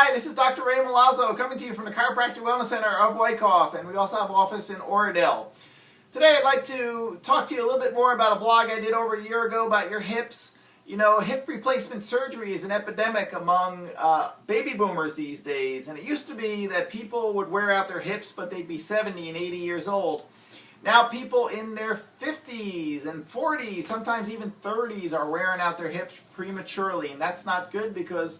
Hi, this is Dr. Ray Milazzo coming to you from the Chiropractic Wellness Center of Wyckoff, and we also have an office in Oradell. Today I'd like to talk to you a little bit more about a blog I did over a year ago about your hips. You know, hip replacement surgery is an epidemic among baby boomers these days, and it used to be that people would wear out their hips but they'd be 70 and 80 years old. Now people in their 50s and 40s, sometimes even 30s, are wearing out their hips prematurely, and that's not good because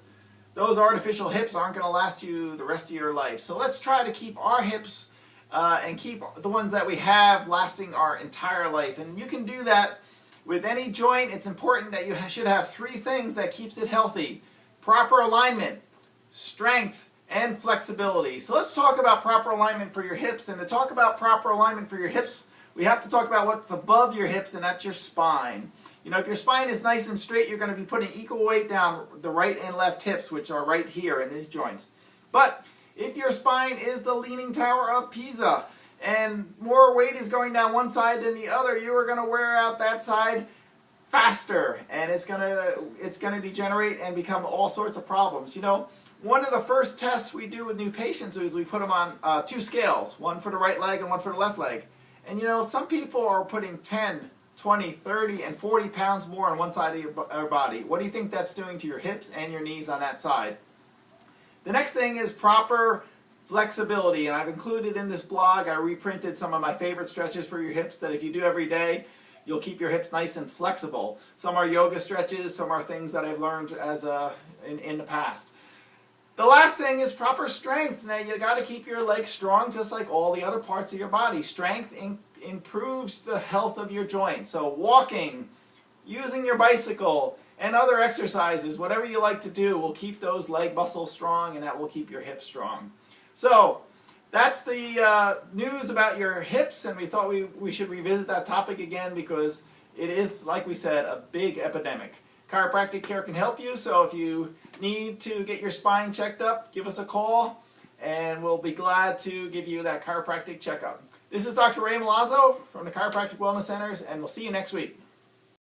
those artificial hips aren't going to last you the rest of your life. So let's try to keep our hips and keep the ones that we have lasting our entire life. And you can do that with any joint. It's important that you should have three things that keeps it healthy: proper alignment, strength, and flexibility. So let's talk about proper alignment for your hips. And to talk about proper alignment for your hips, we have to talk about what's above your hips, and that's your spine. You know, if your spine is nice and straight, you're going to be putting equal weight down the right and left hips, which are right here in these joints. But if your spine is the Leaning Tower of Pisa and more weight is going down one side than the other, you are going to wear out that side faster, and it's going to degenerate and become all sorts of problems. You know, one of the first tests we do with new patients is we put them on two scales, one for the right leg and one for the left leg. And you know, some people are putting 10, 20, 30, and 40 pounds more on one side of your body. What do you think that's doing to your hips and your knees on that side? The next thing is proper flexibility, and I've included in this blog, I reprinted some of my favorite stretches for your hips that if you do every day, you'll keep your hips nice and flexible. Some are yoga stretches, some are things that I've learned as in the past. The last thing is proper strength. Now you got to keep your legs strong just like all the other parts of your body. Strength improves the health of your joints. So walking, using your bicycle, and other exercises, whatever you like to do, will keep those leg muscles strong, and that will keep your hips strong. So that's the news about your hips, and we thought we should revisit that topic again because it is, like we said, a big epidemic. Chiropractic care can help you, so if you need to get your spine checked up, give us a call, and we'll be glad to give you that chiropractic checkup. This is Dr. Ray Milazzo from the Chiropractic Wellness Centers, and we'll see you next week.